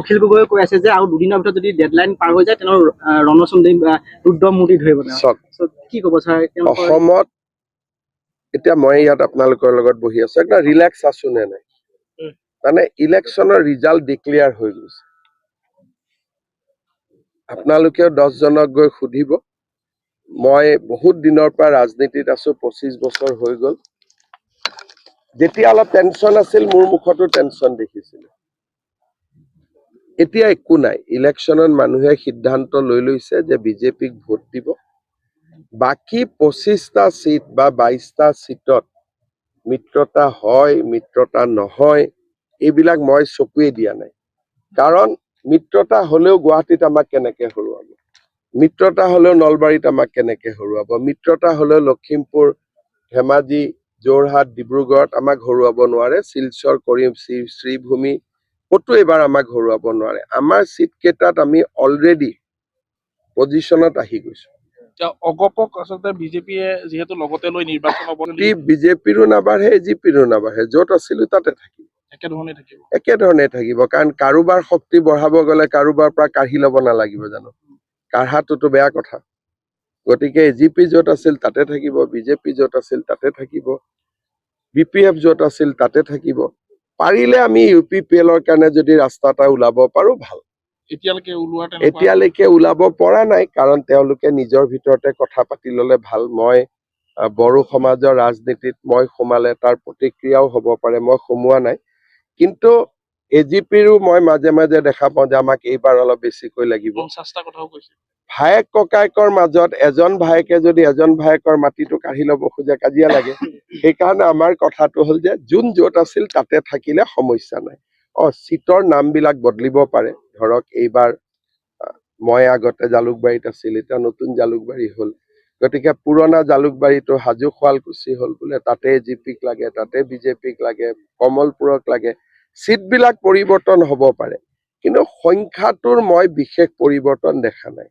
অখিল গগৈয়ে কৈ আছে যে আৰু দুদিনৰ ভিতৰত যদি ডেডলাইন পাৰ হৈ যায় তেনে ৰণচন্দ্ৰী ৰুদ্ৰমূৰ্তি ধৰিব। কি ক'ব ছাৰ? অসমত এতিয়া মই ইয়াত আপোনালোকৰ লগত বহি আছো, একটা ৰিলেক্স আছো নে নাই? মানে ইলেকশ্যনৰ ৰিজাল্ট ডিক্লেয়াৰ হৈ গৈছে। আপোনালোকেও 10 জনক গৈ সুধিব। মই বহুত দিনৰ পৰা ৰাজনীতিত আছো, 25 বছৰ হৈ গ'ল। যেতিয়া অলপ টেনচন আছিল, মোৰ মুখতো টেনচন দেখিছিলো। এতিয়া একো নাই। ইলেকশ্যনত মানুহে সিদ্ধান্ত লৈ লৈছে যে বিজেপিক ভোট দিব। বাকী 25টা সিট বা 22টা সিটত মিত্ৰতা হয়, মিত্ৰতা নহয়, এইবিলাক মই চকুৱে দিয়া নাই। কাৰণ মিত্ৰতা হলেও গুৱাহাটীত আমাক কেনেকে হৰুৱাব, মিত্ৰতা হলেও নলবাৰীত আমাক কেনেকে হৰুৱাব, মিত্ৰতা হলেও লখিমপুৰ, ধেমাজি, যোৰহাট, ডিব্ৰুগড়ত আমাক হৰুৱাব নোৱাৰে। শিলচৰ, কৰিম, শ্ৰীভূমি ক'তো এইবাৰ আমাক হৰুৱাব নোৱাৰে। আমাৰ সিট কেইটাত আমি অলৰেডি পজিশ্যনত আহি গৈছো। অগপক আচলতে বিজেপিয়ে যিহেতু লগতে লৈ নিৰ্বাচন বিজেপিৰো নাবাঢ়ে, এজিপিৰো নাবাঢ়ে। য'ত আছিলো তাতে থাকিব, একেধৰণে থাকিব। কাৰণ কাৰোবাৰ শক্তি বঢ়াব গলে কাৰোবাৰ পৰা কাঢ়ি ল'ব নালাগিব জানো? কাঢ়াটোতো বেয়া কথা। গতিকে এজিপি য'ত আছিল তাতে থাকিব, বিজেপি য'ত আছিল তাতে থাকিব, BPF য'ত আছিল তাতে থাকিব। পাৰিলে আমি UPPLৰ কাৰণে যদি ৰাস্তা এটা ওলাব পাৰো ভাল। এতিয়ালৈকে ওলাব পৰা নাই, কাৰণ তেওঁলোকে নিজৰ ভিতৰতে কথা পাতি ললে ভাল। মই বড়ো সমাজৰ ৰাজনীতিত মই সোমালে তাৰ প্ৰতিক্ৰিয়াও হ'ব পাৰে, মই সোমোৱা নাই। কিন্তু এজিপিৰো মই মাজে মাজে দেখা পাওঁ যে আমাক এইবাৰ অলপ বেছিকৈ লাগিব। ভায়েক ককায়েকৰ মাজত এজন ভায়েকে যদি এজন ভায়েকৰ মাটিটো কাঢ়ি ল'ব খোজে, কাজিয়া লাগে। সেইকাৰণে আমাৰ কথাটো হ'ল যে যোন য'ত আছিল তাতে থাকিলে সমস্যা নাই। চিটৰ নামবিলাক বদলিব পাৰে। ধৰক এইবাৰ মই আগতে জালুকবাৰীত আছিল, এতিয়া নতুন জালুকবাৰী হ'ল। গতিকে পুৰণা জালুকবাৰীটো হাজো শুৱালকুছি হ'ল বোলে, তাতে এজিপিক লাগে, তাতে বিজেপিক লাগে, কমলপুৰক লাগে। চিটবিলাক পৰিৱৰ্তন হ'ব পাৰে, কিন্তু সংখ্যাটোৰ মই বিশেষ পৰিৱৰ্তন দেখা নাই।